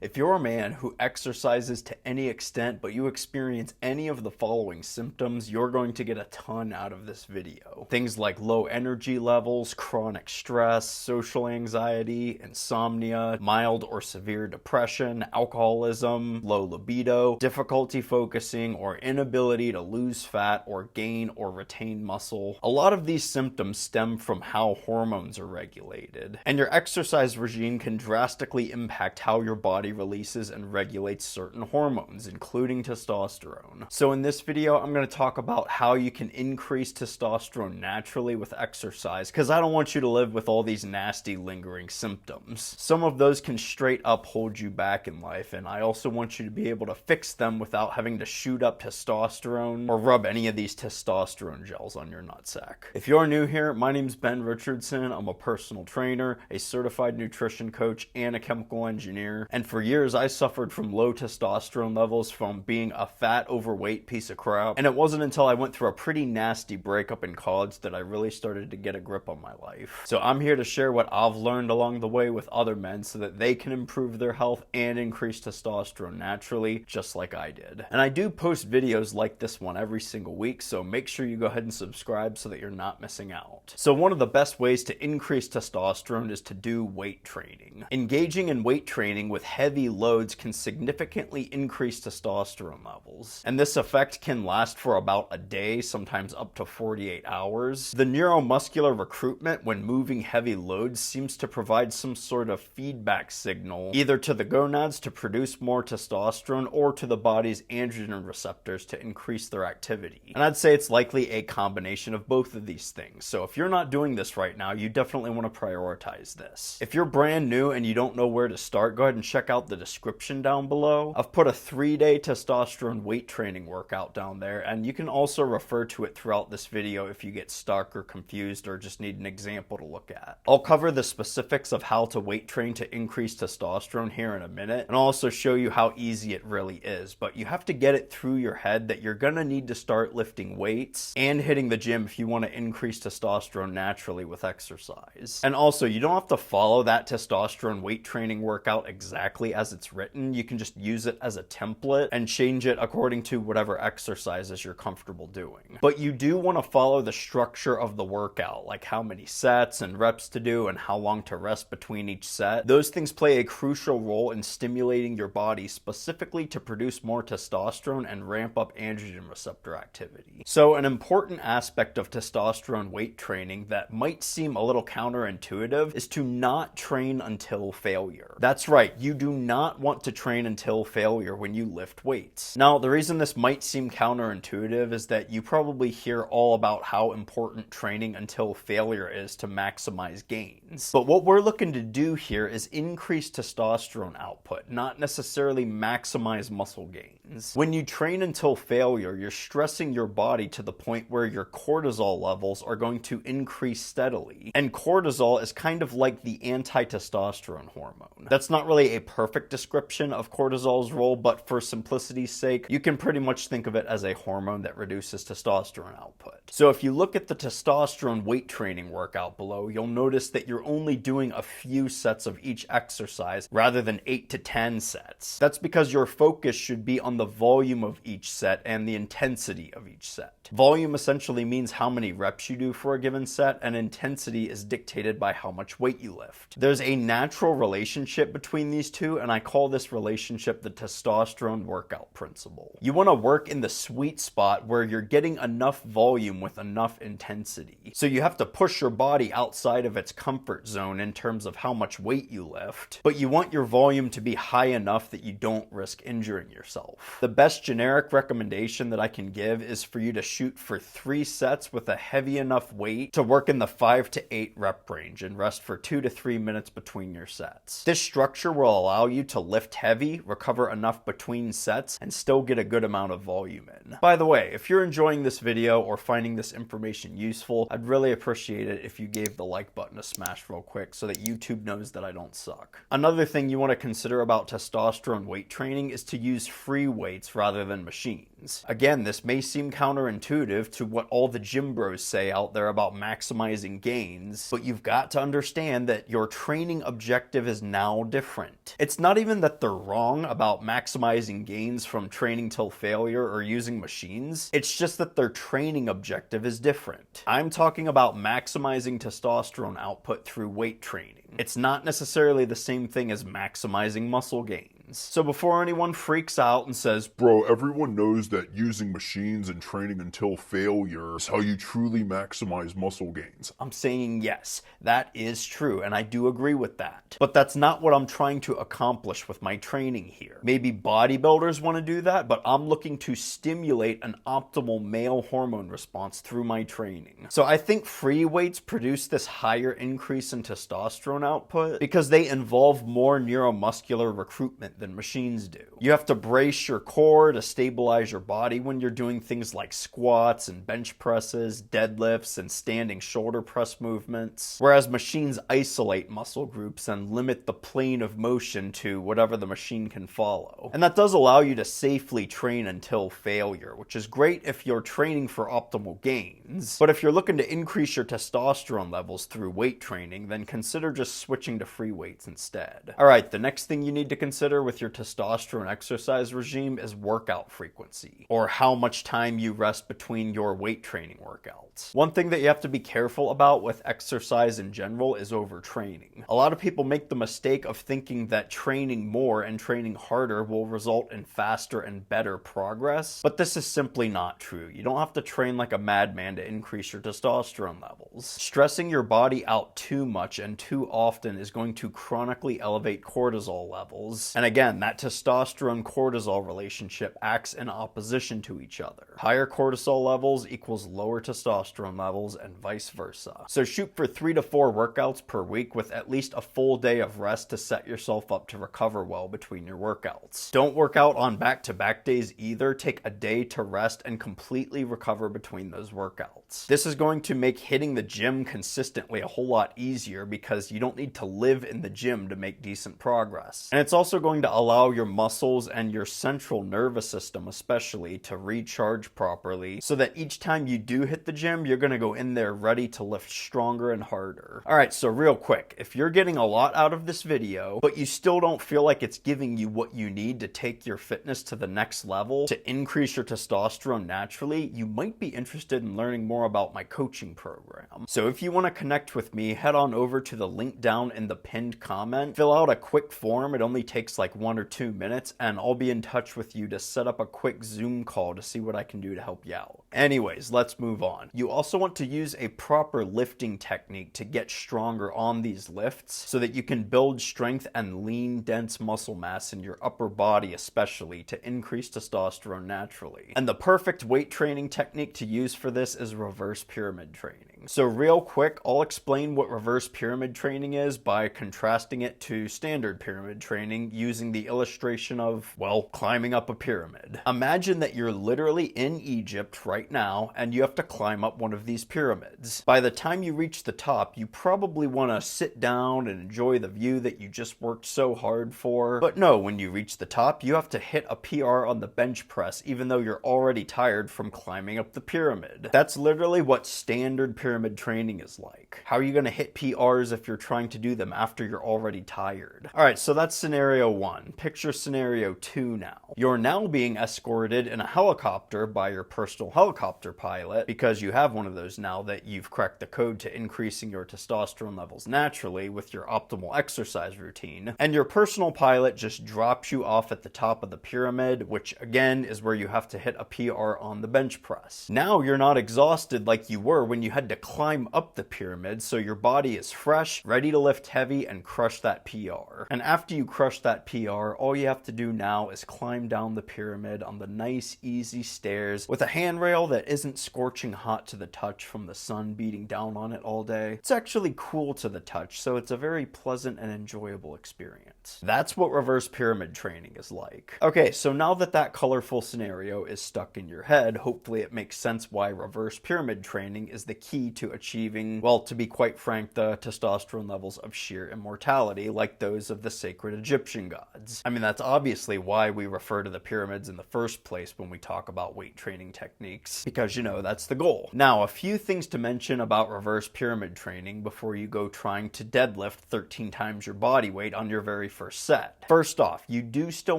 If you're a man who exercises to any extent, but you experience any of the following symptoms, you're going to get a ton out of this video. Things like low energy levels, chronic stress, social anxiety, insomnia, mild or severe depression, alcoholism, low libido, difficulty focusing, or inability to lose fat or gain or retain muscle. A lot of these symptoms stem from how hormones are regulated, and your exercise regime can drastically impact how your body releases and regulates certain hormones, including testosterone. So in this video, I'm going to talk about how you can increase testosterone naturally with exercise, because I don't want you to live with all these nasty lingering symptoms. Some of those can straight up hold you back in life, and I also want you to be able to fix them without having to shoot up testosterone or rub any of these testosterone gels on your nutsack. If you're new here, my name's Ben Richardson. I'm a personal trainer, a certified nutrition coach, and a chemical engineer. And for years, I suffered from low testosterone levels from being a fat, overweight piece of crap. And it wasn't until I went through a pretty nasty breakup in college that I really started to get a grip on my life. So I'm here to share what I've learned along the way with other men so that they can improve their health and increase testosterone naturally, just like I did. And I do post videos like this one every single week, so make sure you go ahead and subscribe so that you're not missing out. So one of the best ways to increase testosterone is to do weight training. Engaging in weight training with heavy loads can significantly increase testosterone levels, and this effect can last for about a day, sometimes up to 48 hours. The neuromuscular recruitment when moving heavy loads seems to provide some sort of feedback signal, either to the gonads to produce more testosterone or to the body's androgen receptors to increase their activity. And I'd say it's likely a combination of both of these things. So if you're not doing this right now, you definitely want to prioritize this. If you're brand new and you don't know where to start, go ahead and check out the description down below. I've put a 3-day testosterone weight training workout down there, and you can also refer to it throughout this video if you get stuck or confused or just need an example to look at. I'll cover the specifics of how to weight train to increase testosterone here in a minute, and I'll also show you how easy it really is, but you have to get it through your head that you're gonna need to start lifting weights and hitting the gym if you want to increase testosterone naturally with exercise. And also, you don't have to follow that testosterone weight training workout exactly as it's written. You can just use it as a template and change it according to whatever exercises you're comfortable doing. But you do want to follow the structure of the workout, like how many sets and reps to do and how long to rest between each set. Those things play a crucial role in stimulating your body specifically to produce more testosterone and ramp up androgen receptor activity. So an important aspect of testosterone weight training that might seem a little counterintuitive is to not train until failure. That's right, you do not want to train until failure when you lift weights. Now, the reason this might seem counterintuitive is that you probably hear all about how important training until failure is to maximize gains. But what we're looking to do here is increase testosterone output, not necessarily maximize muscle gains. When you train until failure, you're stressing your body to the point where your cortisol levels are going to increase steadily. And cortisol is kind of like the anti-testosterone hormone. That's not really a perfect description of cortisol's role, but for simplicity's sake, you can pretty much think of it as a hormone that reduces testosterone output. So if you look at the testosterone weight training workout below, you'll notice that you're only doing a few sets of each exercise rather than 8 to 10 sets. That's because your focus should be on the volume of each set and the intensity of each set. Volume essentially means how many reps you do for a given set, and intensity is dictated by how much weight you lift. There's a natural relationship between these two, and I call this relationship the testosterone workout principle. You want to work in the sweet spot where you're getting enough volume with enough intensity. So you have to push your body outside of its comfort zone in terms of how much weight you lift, but you want your volume to be high enough that you don't risk injuring yourself. The best generic recommendation that I can give is for you to shoot for 3 sets with a heavy enough weight to work in the 5 to 8 rep range and rest for 2 to 3 minutes between your sets. This structure will allow you to lift heavy, recover enough between sets, and still get a good amount of volume in. By the way, if you're enjoying this video or finding this information useful, I'd really appreciate it if you gave the like button a smash real quick so that YouTube knows that I don't suck. Another thing you want to consider about testosterone weight training is to use free weights rather than machines. Again, this may seem counterintuitive to what all the gym bros say out there about maximizing gains, but you've got to understand that your training objective is now different. It's It's not even that they're wrong about maximizing gains from training till failure or using machines. It's just that their training objective is different. I'm talking about maximizing testosterone output through weight training. It's not necessarily the same thing as maximizing muscle gains. So before anyone freaks out and says, "Bro, everyone knows that using machines and training until failure is how you truly maximize muscle gains," I'm saying yes, that is true, and I do agree with that. But that's not what I'm trying to accomplish with my training here. Maybe bodybuilders want to do that, but I'm looking to stimulate an optimal male hormone response through my training. So I think free weights produce this higher increase in testosterone output because they involve more neuromuscular recruitment than machines do. You have to brace your core to stabilize your body when you're doing things like squats and bench presses, deadlifts, and standing shoulder press movements, whereas machines isolate muscle groups and limit the plane of motion to whatever the machine can follow. And that does allow you to safely train until failure, which is great if you're training for optimal gains. But if you're looking to increase your testosterone levels through weight training, then consider just switching to free weights instead. Alright, the next thing you need to consider with your testosterone exercise regime is workout frequency, or how much time you rest between your weight training workouts. One thing that you have to be careful about with exercise in general is overtraining. A lot of people make the mistake of thinking that training more and training harder will result in faster and better progress, but this is simply not true. You don't have to train like a madman to increase your testosterone levels. Stressing your body out too much and too often is going to chronically elevate cortisol levels, and again, that testosterone-cortisol relationship acts in opposition to each other. Higher cortisol levels equals lower testosterone levels and vice versa. So shoot for 3 to 4 workouts per week with at least a full day of rest to set yourself up to recover well between your workouts. Don't work out on back-to-back days either. Take a day to rest and completely recover between those workouts. This is going to make hitting the gym consistently a whole lot easier because you don't need to live in the gym to make decent progress. And it's also going to allow your muscles and your central nervous system especially to recharge properly so that each time you do hit the gym, you're going to go in there ready to lift stronger and harder. Alright, so real quick, if you're getting a lot out of this video, but you still don't feel like it's giving you what you need to take your fitness to the next level, to increase your testosterone naturally, you might be interested in learning more about my coaching program. So if you want to connect with me, head on over to the link down in the pinned comment, fill out a quick form. It only takes like 1 or 2 minutes, and I'll be in touch with you to set up a quick Zoom call to see what I can do to help you out. Anyways, let's move on. You also want to use a proper lifting technique to get stronger on these lifts so that you can build strength and lean, dense muscle mass in your upper body especially to increase testosterone naturally. And the perfect weight training technique to use for this is reverse pyramid training. So real quick, I'll explain what reverse pyramid training is by contrasting it to standard pyramid training using the illustration of, well, climbing up a pyramid. Imagine that you're literally in Egypt right now and you have to climb up one of these pyramids. By the time you reach the top, you probably want to sit down and enjoy the view that you just worked so hard for. But no, when you reach the top, you have to hit a PR on the bench press even though you're already tired from climbing up the pyramid. That's literally what standard pyramid training is like. How are you going to hit PRs if you're trying to do them after you're already tired? Alright, so that's scenario 1. Picture scenario 2 now. You're now being escorted in a helicopter by your personal helicopter pilot, because you have one of those now that you've cracked the code to increasing your testosterone levels naturally with your optimal exercise routine, and your personal pilot just drops you off at the top of the pyramid, which again is where you have to hit a PR on the bench press. Now you're not exhausted like you were when you had to climb up the pyramid, so your body is fresh, ready to lift heavy and crush that PR. And after you crush that PR, all you have to do now is climb down the pyramid on the nice, easy stairs with a handrail that isn't scorching hot to the touch from the sun beating down on it all day. It's actually cool to the touch, so it's a very pleasant and enjoyable experience. That's what reverse pyramid training is like. Okay, so now that that colorful scenario is stuck in your head, hopefully it makes sense why reverse pyramid training is the key to achieving, well, to be quite frank, the testosterone levels of sheer immortality, like those of the sacred Egyptian gods. I mean, that's obviously why we refer to the pyramids in the first place when we talk about weight training techniques, because, you know, that's the goal. Now, a few things to mention about reverse pyramid training before you go trying to deadlift 13 times your body weight on your very first set. First off, you do still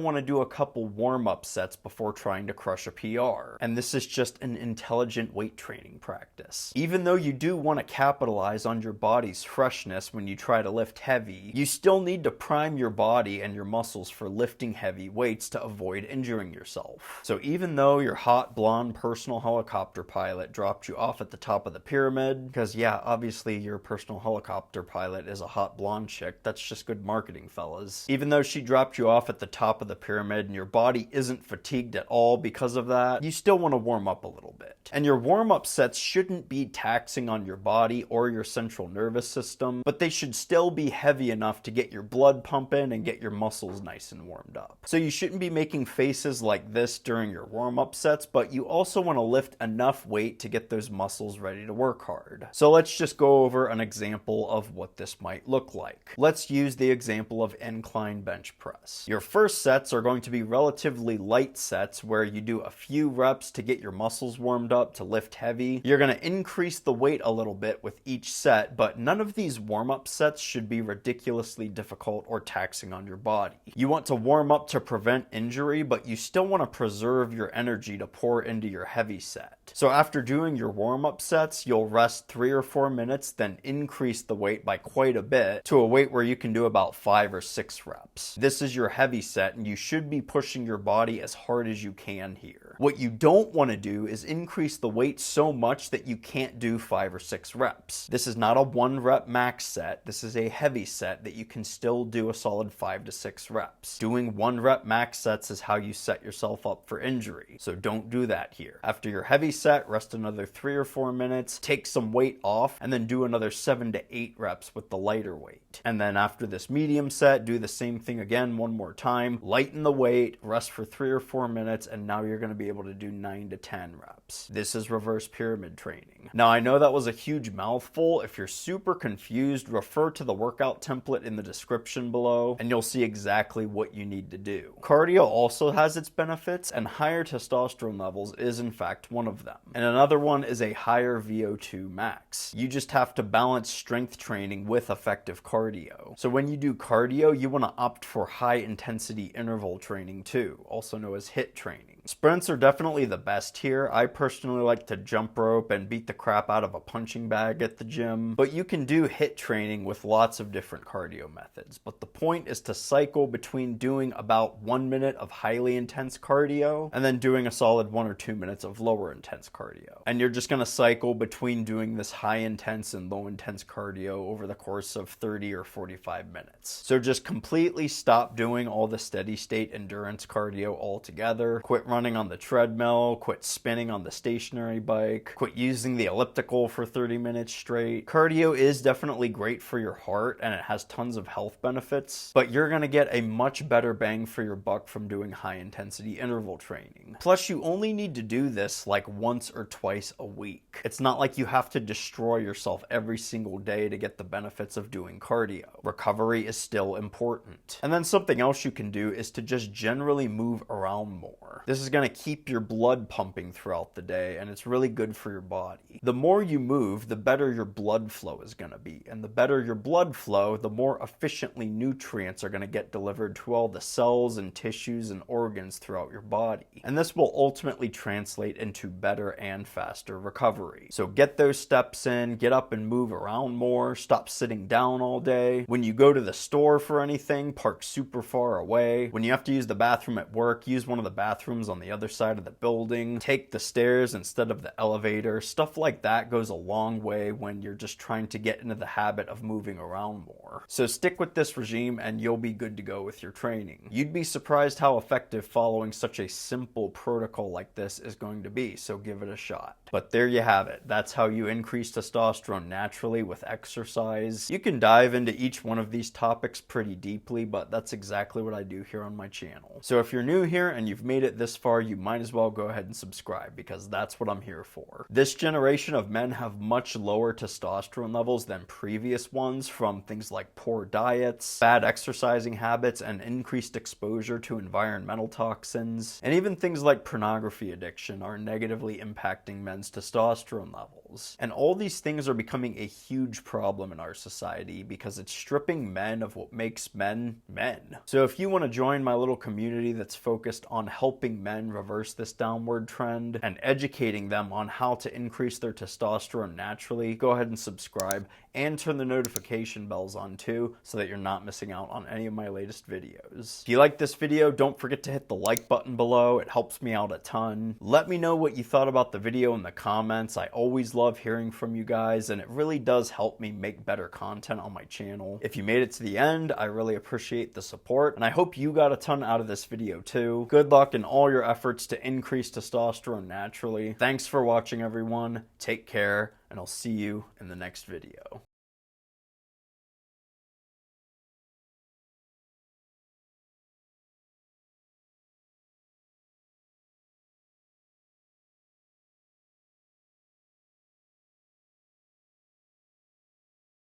want to do a couple warm-up sets before trying to crush a PR, and this is just an intelligent weight training practice. Even though you do want to capitalize on your body's freshness when you try to lift heavy, you still need to prime your body and your muscles for lifting heavy weights to avoid injuring yourself. So even though your hot blonde personal helicopter pilot dropped you off at the top of the pyramid, because yeah, obviously your personal helicopter pilot is a hot blonde chick, that's just good marketing, fellas. Even though she dropped you off at the top of the pyramid and your body isn't fatigued at all because of that, you still want to warm up a little bit. And your warm-up sets shouldn't be taxing on your body or your central nervous system, but they should still be heavy enough to get your blood pumping and get your muscles nice and warmed up. So you shouldn't be making faces like this during your warm-up sets, but you also want to lift enough weight to get those muscles ready to work hard. So let's just go over an example of what this might look like. Let's use the example of incline bench press. Your first sets are going to be relatively light sets where you do a few reps to get your muscles warmed up to lift heavy. You're going to increase the weight a little bit with each set, but none of these warm-up sets should be ridiculously difficult or taxing on your body. You want to warm up to prevent injury, but you still want to preserve your energy to pour into your heavy set. So after doing your warm-up sets, you'll rest 3 or 4 minutes, then increase the weight by quite a bit to a weight where you can do about 5 or 6 reps. This is your heavy set, and you should be pushing your body as hard as you can here. What you don't want to do is increase the weight so much that you can't do 5 or 6 reps. This is not a 1 rep max set. This is a heavy set that you can still do a solid 5 to 6 reps. Doing 1 rep max sets is how you set yourself up for injury, so don't do that here. After your heavy set, rest another 3 or 4 minutes, take some weight off, and then do another 7 to 8 reps with the lighter weight. And then after this medium set, do the same thing again one more time, lighten the weight, rest for 3 or 4 minutes, and now you're going to be able to do 9 to 10 reps. This is reverse pyramid training. Now, I know that was a huge mouthful. If you're super confused, refer to the workout template in the description below, and you'll see exactly what you need to do. Cardio also has its benefits, and higher testosterone levels is in fact one of them. And another one is a higher VO2 max. You just have to balance strength training with effective cardio. So when you do cardio, you want to opt for high intensity interval training too, also known as HIIT training. Sprints are definitely the best here. I personally like to jump rope and beat the crap out of a punching bag at the gym, but you can do HIIT training with lots of different cardio methods. But the point is to cycle between doing about 1 minute of highly intense cardio and then doing a solid 1 or 2 minutes of lower intense cardio. And you're just going to cycle between doing this high intense and low intense cardio over the course of 30 or 45 minutes. So just completely stop doing all the steady state endurance cardio altogether. Quit running on the treadmill, quit spinning on the stationary bike, quit using the elliptical for 30 minutes straight. Cardio is definitely great for your heart and it has tons of health benefits, but you're going to get a much better bang for your buck from doing high intensity interval training. Plus, you only need to do this like once or twice a week. It's not like you have to destroy yourself every single day to get the benefits of doing cardio. Recovery is still important. And then something else you can do is to just generally move around more. This is going to keep your blood pumping throughout the day, and it's really good for your body. The more you move, the better your blood flow is going to be, and the better your blood flow, the more efficiently nutrients are going to get delivered to all the cells and tissues and organs throughout your body. And this will ultimately translate into better and faster recovery. So get those steps in, get up and move around more, stop sitting down all day. When you go to the store for anything, park super far away. When you have to use the bathroom at work, use one of the bathrooms on the other side of the building. Take the stairs instead of the elevator. Stuff like that goes a long way when you're just trying to get into the habit of moving around more. So stick with this regime and you'll be good to go with your training. You'd be surprised how effective following such a simple protocol like this is going to be, so give it a shot. But there you have it. That's how you increase testosterone naturally with exercise. You can dive into each one of these topics pretty deeply, but that's exactly what I do here on my channel. So if you're new here and you've made it this far, far, you might as well go ahead and subscribe because that's what I'm here for. This generation of men have much lower testosterone levels than previous ones from things like poor diets, bad exercising habits, and increased exposure to environmental toxins. And even things like pornography addiction are negatively impacting men's testosterone levels. And all these things are becoming a huge problem in our society because it's stripping men of what makes men men. So if you want to join my little community that's focused on helping men reverse this downward trend and educating them on how to increase their testosterone naturally, go ahead and subscribe and turn the notification bells on too so that you're not missing out on any of my latest videos. If you like this video, don't forget to hit the like button below. It helps me out a ton. Let me know what you thought about the video in the comments. I always love hearing from you guys, and it really does help me make better content on my channel. If you made it to the end, I really appreciate the support, and I hope you got a ton out of this video too. Good luck in all your efforts to increase testosterone naturally. Thanks for watching, everyone. Take care, and I'll see you in the next video.